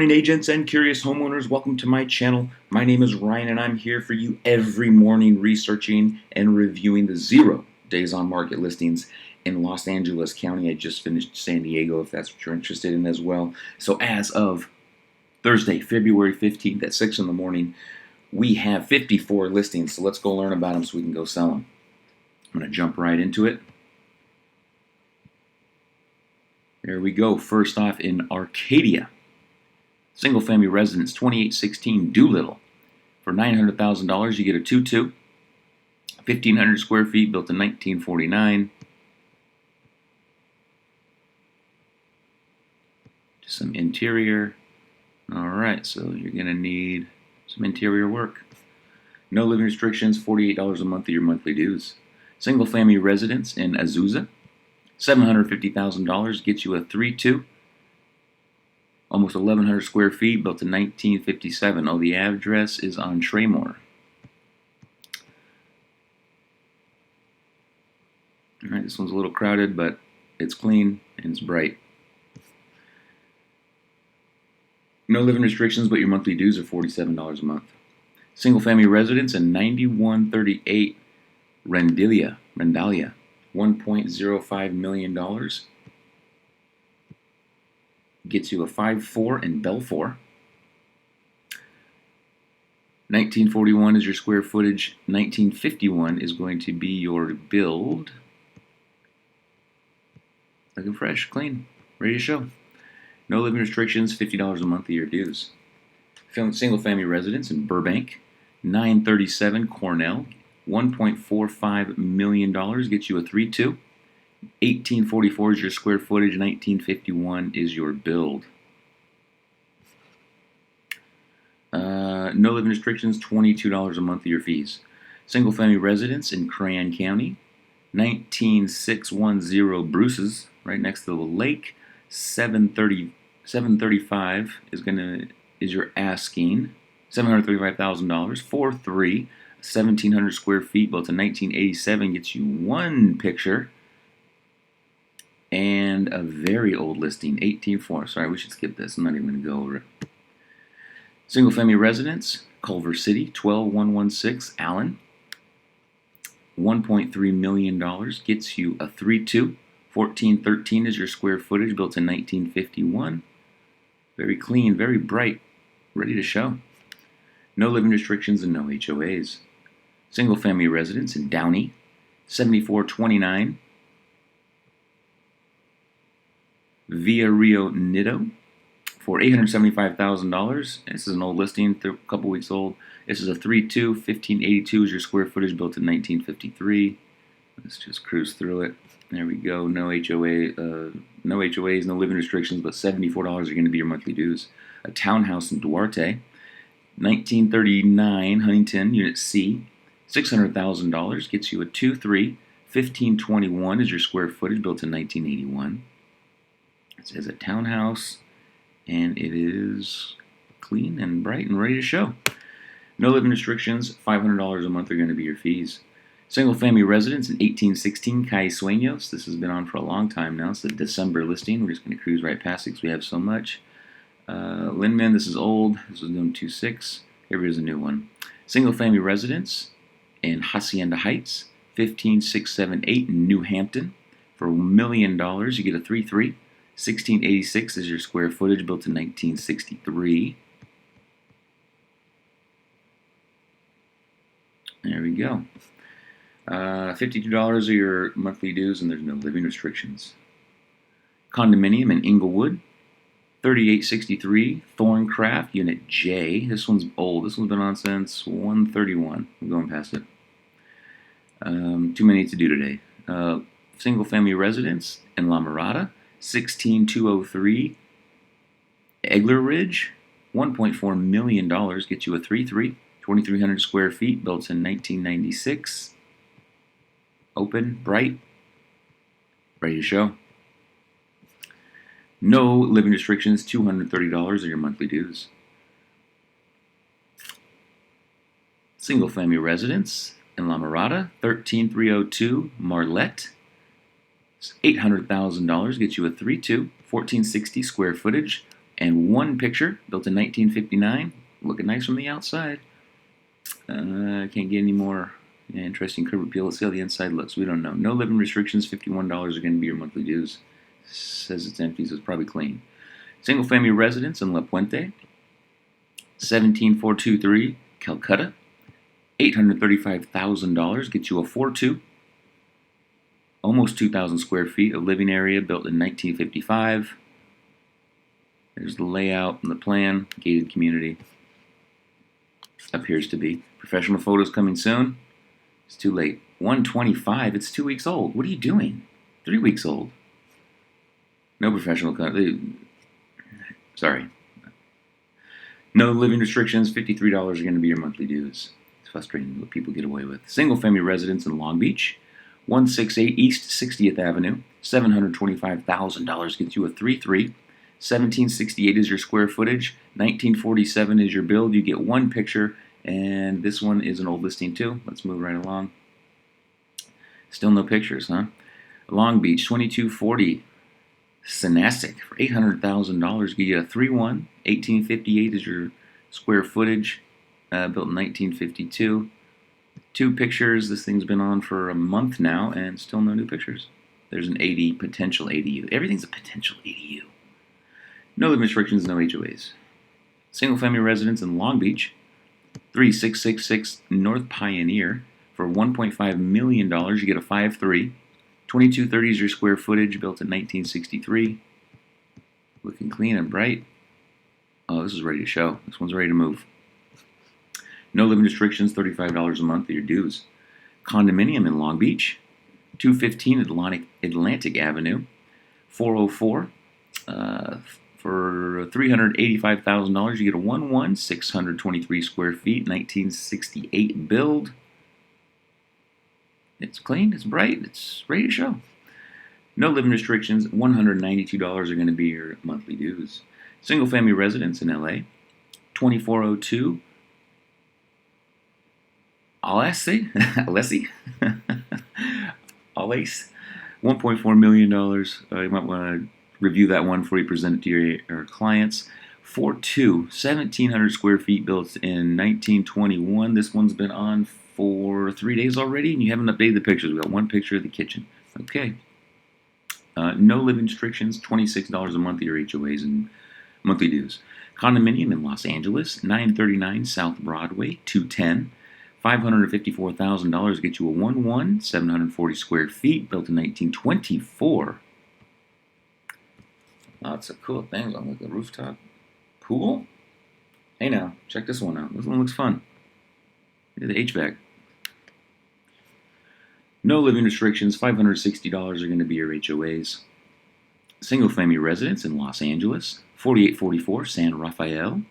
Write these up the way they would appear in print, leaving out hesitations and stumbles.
Morning, agents and curious homeowners, welcome to my channel. My name is Ryan and I'm here for you every morning researching and reviewing the 0 days on market listings in Los Angeles County. I just finished San Diego if that's what you're interested in as well. So as of Thursday, February 15th at 6 in the morning, we have 54 listings. So let's go learn about them so we can go sell them. I'm going to jump right into it. There we go. First off, in Arcadia. Single family residence, 2816 Doolittle. For $900,000, you get a 2-2. 1,500 square feet, built in 1949. Just some interior. Alright, so you're going to need some interior work. No living restrictions, $48 a month of your monthly dues. Single family residence in Azusa. $750,000 gets you a 3-2. Almost 1,100 square feet, built in 1957. Oh, the address is on Tremor. All right, this one's a little crowded, but it's clean and it's bright. No living restrictions, but your monthly dues are $47 a month. Single family residence in 9138 Rendalia, $1.05 million. Gets you a 5-4 in Belfour. 1941 is your square footage. 1951 is going to be your build. Looking fresh, clean, ready to show. No living restrictions, $50 a month of your dues. Single family residence in Burbank. 937 Cornell. $1.45 million gets you a 3-2. 1844 is your square footage, 1951 is your build. No living restrictions, $22 a month of your fees. Single family residence in Crayon County, 19610 Bruce's, right next to the lake. 735 is your asking. $735,000, 4-3, 1,700 square feet, built in 1987, gets you one picture. And a very old listing, 18.4. Sorry, we should skip this. I'm not even going to go over it. Single family residence, Culver City, 12116 Allen. $1.3 million gets you a 3-2. 1413 is your square footage, built in 1951. Very clean, very bright, ready to show. No living restrictions and no HOAs. Single family residence in Downey, 7429 Via Rio Nido for $875,000. This is an old listing, a couple weeks old. This is a 3-2, 1582 is your square footage, built in 1953. Let's just cruise through it. There we go. No HOAs, no living restrictions, but $74 are going to be your monthly dues. A townhouse in Duarte, 1939 Huntington, Unit C, $600,000 gets you a 2-3. 1521 is your square footage, built in 1981. It says a townhouse, and it is clean and bright and ready to show. No living restrictions, $500 a month are going to be your fees. Single family residence in 1816 Caisueños. This has been on for a long time now. It's a December listing. We're just going to cruise right past it because we have so much. Lindman, this is old. This was done 2.6. Here's a new one. Single family residence in Hacienda Heights, 15678 New Hampton. For $1 million, you get a 3-3. 1686 is your square footage, built in 1963. There we go. $52 are your monthly dues, and there's no living restrictions. Condominium in Inglewood, 3863 Thorncraft, Unit J. This one's old. This one's been on since 131. I'm going past it. Too many to do today. Single family residence in La Mirada, 16203 Egler Ridge, $1.4 million gets you a 3-3, 2,300 square feet, built in 1996. Open, bright, ready to show. No living restrictions, $230 are your monthly dues. Single family residence in La Mirada, 13302 Marlette, $800,000 gets you a 3-2, 1460 square footage, and one picture, built in 1959. Looking nice from the outside. Can't get any more interesting curb appeal. Let's see how the inside looks. We don't know. No living restrictions. $51 are going to be your monthly dues. Says it's empty, so it's probably clean. Single family residence in La Puente. 17423 Calcutta. $835,000 gets you a 4-2. Almost 2,000 square feet of living area, built in 1955. There's the layout and the plan. Gated community. Appears to be. Professional photos coming soon. It's too late. 125. It's 2 weeks old. What are you doing? 3 weeks old. No professional. Sorry. No living restrictions. $53 are going to be your monthly dues. It's frustrating what people get away with. Single family residence in Long Beach. 168 East 60th Avenue. $725,000 gets you a 3-3. 1768 is your square footage. 1947 is your build. You get one picture, and this one is an old listing too. Let's move right along. Still no pictures, huh? Long Beach 2240 Synastic for $800,000. Get you a 3-1. 1858 is your square footage. Built in 1952. Two pictures. This thing's been on for a month now, and still no new pictures. There's an potential ADU. Everything's a potential ADU. No living restrictions, no HOAs. Single family residence in Long Beach. 3666 North Pioneer for $1.5 million. You get a 5-3. 2230 is your square footage, built in 1963. Looking clean and bright. Oh, this is ready to show. This one's ready to move. No living restrictions, $35 a month are your dues. Condominium in Long Beach, 215 Atlantic Avenue, 404. For $385,000, you get a 1-1, 623 square feet, 1968 build. It's clean, it's bright, it's ready to show. No living restrictions, $192 are going to be your monthly dues. Single family residence in LA, 2402 Alessi, $1.4 million. You might want to review that one before you present it to your clients. 4-2, 1,700 square feet, built in 1921. This one's been on for 3 days already, and you haven't updated the pictures. We've got one picture of the kitchen. Okay. No living restrictions, $26 a month of your HOAs and monthly dues. Condominium in Los Angeles, 939 South Broadway, 210. $554,000 get you a 1-1, 740 square feet, built in 1924. Lots of cool things on the rooftop. Pool? Hey now, check this one out. This one looks fun. Look at the HVAC. No living restrictions, $560 are going to be your HOAs. Single family residence in Los Angeles, 4844 San Rafael.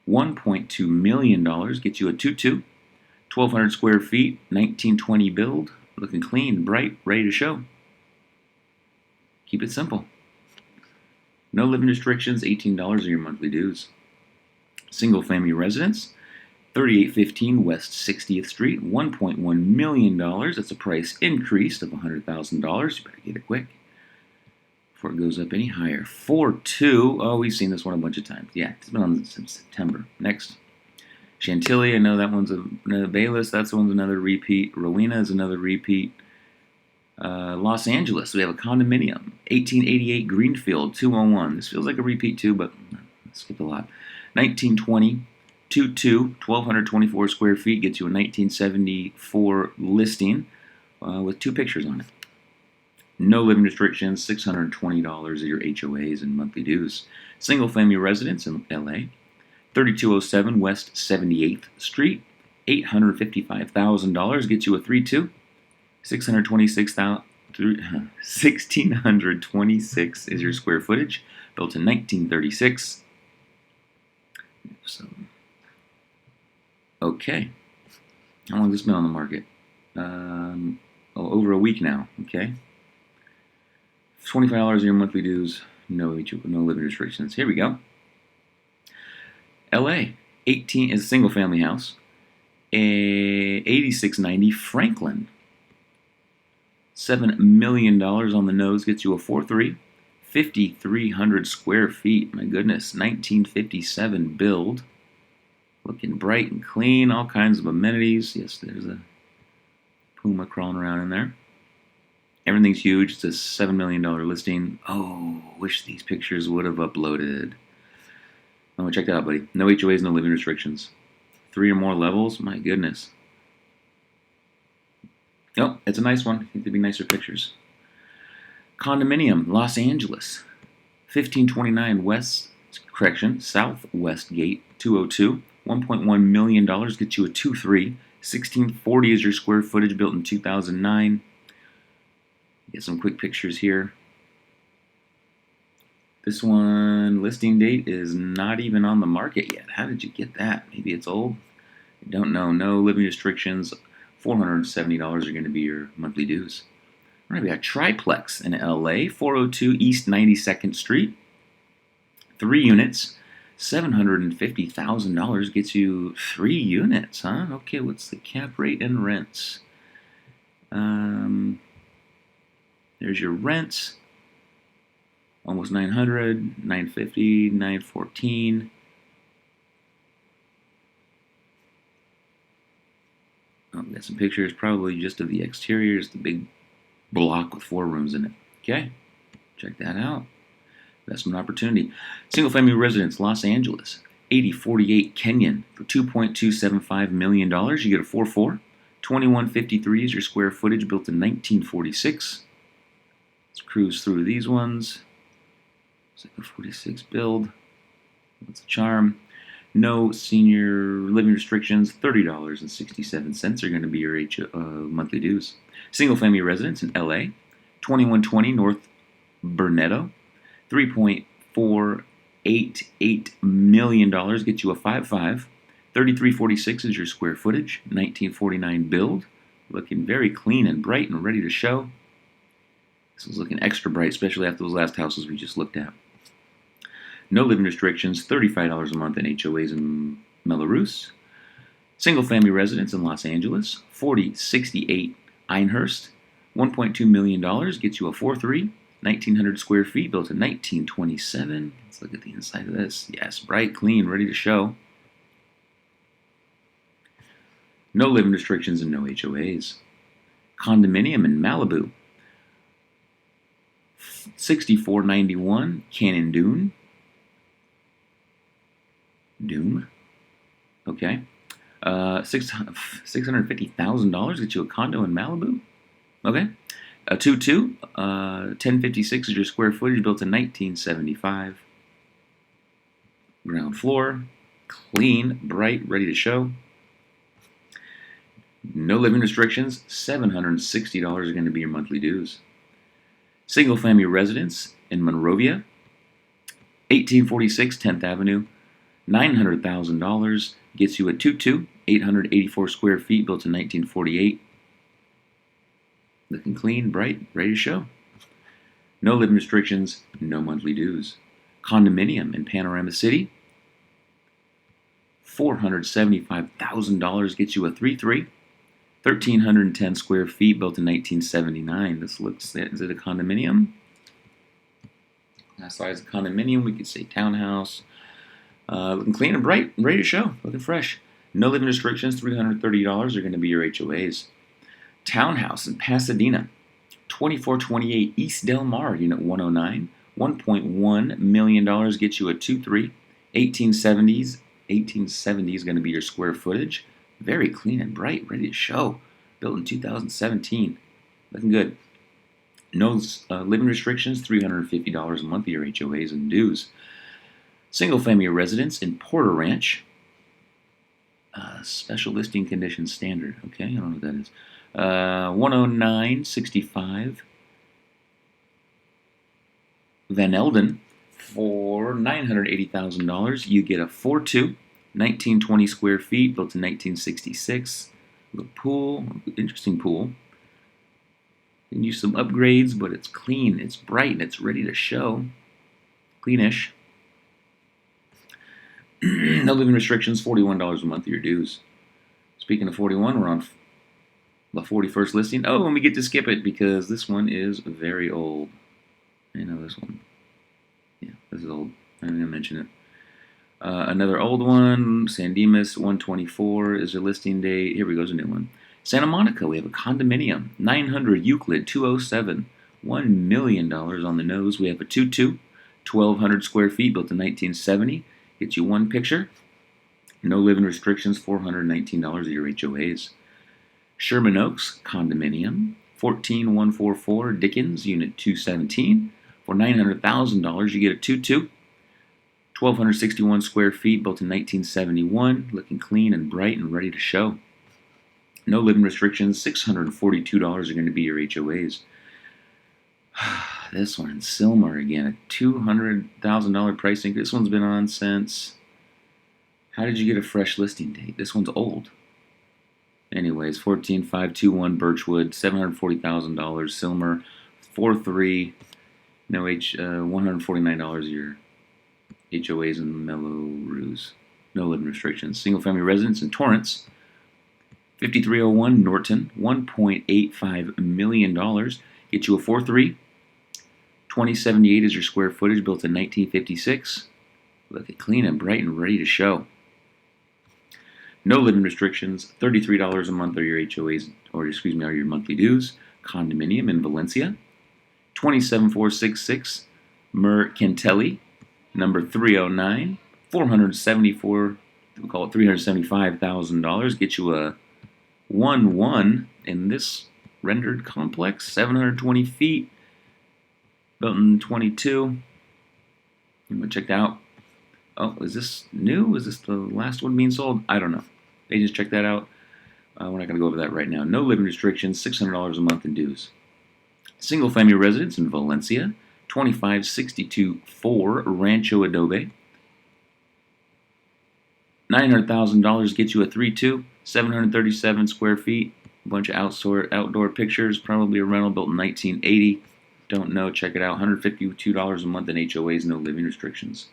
$1.2 million gets you a 2-2. 1,200 square feet, 1920 build, looking clean, bright, ready to show. Keep it simple. No living restrictions, $18 are your monthly dues. Single family residence, 3815 West 60th Street, $1.1 million. That's a price increase of $100,000. You better get it quick before it goes up any higher. 4-2. Oh, we've seen this one a bunch of times. Yeah, it's been on since September. Next. Chantilly, I know that one's another Bayless. That's one's another repeat. Rowena is another repeat. Los Angeles, we have a condominium. 1888 Greenfield, 201. This feels like a repeat too, but skip a lot. 1920, 2-2, 1,224 square feet, gets you a 1974 listing with two pictures on it. No living restrictions, $620 are your HOAs and monthly dues. Single family residence in LA. 3207 West 78th Street, $855,000 gets you a 3-2. 1,626 is your square footage, built in 1936. So, okay. How long has this been on the market? Over a week now. Okay. $25 your monthly dues. No living restrictions. Here we go. LA, 18 is a single family house. 8690 Franklin. $7 million on the nose gets you a 4-3. 5,300 square feet. My goodness, 1957 build. Looking bright and clean, all kinds of amenities. Yes, there's a puma crawling around in there. Everything's huge. It's a $7 million listing. Oh, wish these pictures would have uploaded. Oh, check that out, buddy. No HOAs, no living restrictions. 3 or more levels? My goodness. Oh, it's a nice one. I think there'd be nicer pictures. Condominium, Los Angeles. 1529 Southwest Gate, 202. $1.1 million gets you a 2-3. 1640 is your square footage, built in 2009. Get some quick pictures here. This one, listing date is not even on the market yet. How did you get that? Maybe it's old? I don't know. No living restrictions. $470 are going to be your monthly dues. All right, we got Triplex in LA, 402 East 92nd Street. 3 units. $750,000 gets you 3 units, huh? Okay, what's the cap rate and rents? There's your rents. Almost 900, 950, 914. Got some pictures, probably just of the exterior. It's the big block with 4 rooms in it. Okay, check that out. Investment opportunity. Single family residence, Los Angeles, 8048 Kenyon for $2.275 million. You get a 4-4. 2153 is your square footage, built in 1946. Let's cruise through these ones. It's like a 46 build. What's the charm? No senior living restrictions. $30.67 are going to be your monthly dues. Single family residence in LA, 2120 North Burnetto. $3.488 million gets you a 5-5. 3346 is your square footage. 1949 build. Looking very clean and bright and ready to show. This is looking extra bright, especially after those last houses we just looked at. No living restrictions. $35 a month in HOAs in Melrose. Single family residence in Los Angeles. 4068 Einhurst. $1.2 million gets you a 4-3. 1,900 square feet, built in 1927. Let's look at the inside of this. Yes, bright, clean, ready to show. No living restrictions and no HOAs. Condominium in Malibu. 6491 Cannon Dune. Okay. $650,000 gets you a condo in Malibu. Okay. A 2-2, 1056 is your square footage, built in 1975. Ground floor, clean, bright, ready to show. No living restrictions. $760 are going to be your monthly dues. Single family residence in Monrovia, 1846 10th Avenue. $900,000 gets you a 2-2, 884 square feet, built in 1948. Looking clean, bright, ready to show. No living restrictions, no monthly dues. Condominium in Panorama City. $475,000 gets you a 3-3. 1,310 square feet, built in 1979. This looks, is it a condominium? Last slide is a condominium. We could say townhouse. Looking clean and bright, ready to show. Looking fresh. No living restrictions, $330 are going to be your HOAs. Townhouse in Pasadena, 2428 East Del Mar, Unit 109. $1.1 million gets you a 2-3. 1870 is going to be your square footage. Very clean and bright, ready to show. Built in 2017. Looking good. No living restrictions, $350 a month your HOAs and dues. Single family residence in Porter Ranch. Special listing condition standard. Okay, I don't know what that is. 10965 Van Elden for $980,000. You get a 4-2, 1920 square feet, built in 1966. The pool, interesting pool. You can use some upgrades, but it's clean, it's bright, and it's ready to show. Cleanish. No living restrictions, $41 a month of your dues. Speaking of 41, we're on the 41st listing. Oh, and we get to skip it because this one is very old. I know this one. This is old. I'm going to mention it. Another old one, San Dimas 124 is a listing date. Here we go, a new one. Santa Monica, we have a condominium, 900 Euclid 207, $1 million on the nose. We have a 2-2, 1,200 square feet, built in 1970. Gets you one picture. No living restrictions, $419 a year HOAs. Sherman Oaks condominium, 14144 Dickens, unit 217. For $900,000, you get a 2-2. 1,261 square feet, built in 1971, looking clean and bright and ready to show. No living restrictions, $642 are going to be your HOAs. This one, Sylmar again, a $200,000 price increase. This one's been on since... How did you get a fresh listing date? This one's old. Anyways, 14521 Birchwood, $740,000. Sylmar, 4-3, no $149 a year. HOAs and Mello-Roos. No living restrictions. Single family residence in Torrance. 5301 Norton. $1.85 million. Get you a 4-3. 2078 is your square footage, built in 1956. Look clean and bright and ready to show. No living restrictions. $33 a month are your HOAs, or excuse me, are your monthly dues. Condominium in Valencia. 27466 Mercantelli. Number 309, $474, we call it $375,000. Get you a 1-1 in this rendered complex, 720 feet, built in 22. I'm going to check that out. Oh, is this new? Is this the last one being sold? I don't know. They just check that out. We're not going to go over that right now. No living restrictions, $600 a month in dues. Single family residence in Valencia. 2562-4 Rancho Adobe. $900,000 gets you a 3-2, 737 square feet, a bunch of outdoor pictures, probably a rental built in 1980. Don't know, check it out. $152 a month in HOAs, no living restrictions.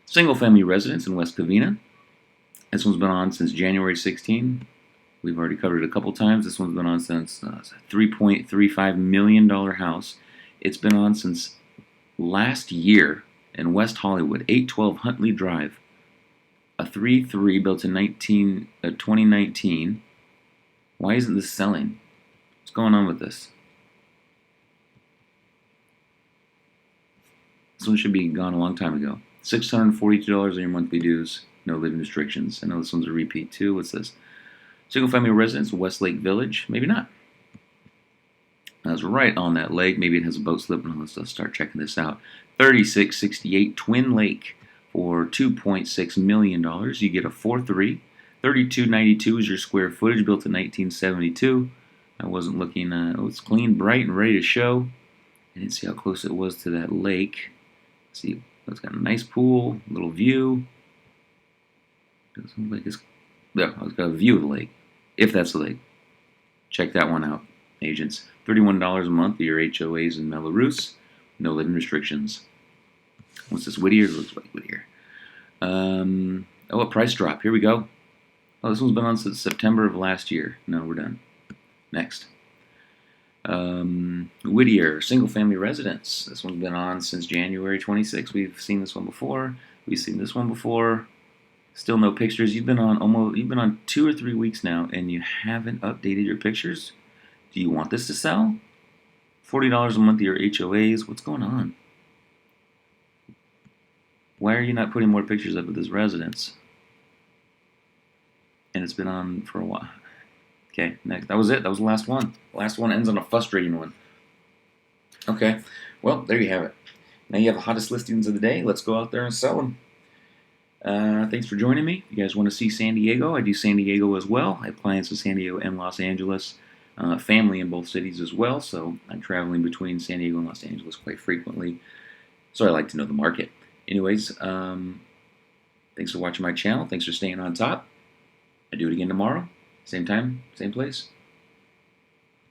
Single family residence in West Covina. This one's been on since January 16. We've already covered it a couple times. This one's been on since $3.35 million house. It's been on since last year in West Hollywood, 812 Huntley Drive. A 3-3 built in 2019. Why isn't this selling? What's going on with this? This one should be gone a long time ago. $642 on your monthly dues. No living restrictions. I know this one's a repeat too. What's this? Single family residence, Westlake Village. Maybe not. That's right on that lake. Maybe it has a boat slip. Let's start checking this out. 3668 Twin Lake for $2.6 million. You get a 4-3. 3292 is your square footage, built in 1972. I wasn't looking. Oh, it's clean, bright, and ready to show. I didn't see how close it was to that lake. See, it's got a nice pool, little view. Doesn't look like it's there. It's got a view of the lake, if that's the lake. Check that one out, agents. $31 a month for your HOAs and Mello-Roos. No living restrictions. What's this? Whittier? Looks like Whittier. Oh, a price drop. Here we go. Oh, this one's been on since September of last year. No, we're done. Next. Whittier, single family residence. This one's been on since January 26. We've seen this one before. We've seen this one before. Still no pictures. You've been on 2 or 3 weeks now, and you haven't updated your pictures. Do you want this to sell? $40 a month of your HOAs. What's going on? Why are you not putting more pictures up of this residence? And it's been on for a while. Okay, next. That was it. That was the last one. The last one ends on a frustrating one. Okay, well, there you have it. Now you have the hottest listings of the day. Let's go out there and sell them. Thanks for joining me. If you guys want to see San Diego, I do San Diego as well. I have clients in San Diego and Los Angeles. Family in both cities as well, so I'm traveling between San Diego and Los Angeles quite frequently. So I like to know the market. Anyways, thanks for watching my channel. Thanks for staying on top. I do it again tomorrow. Same time, same place.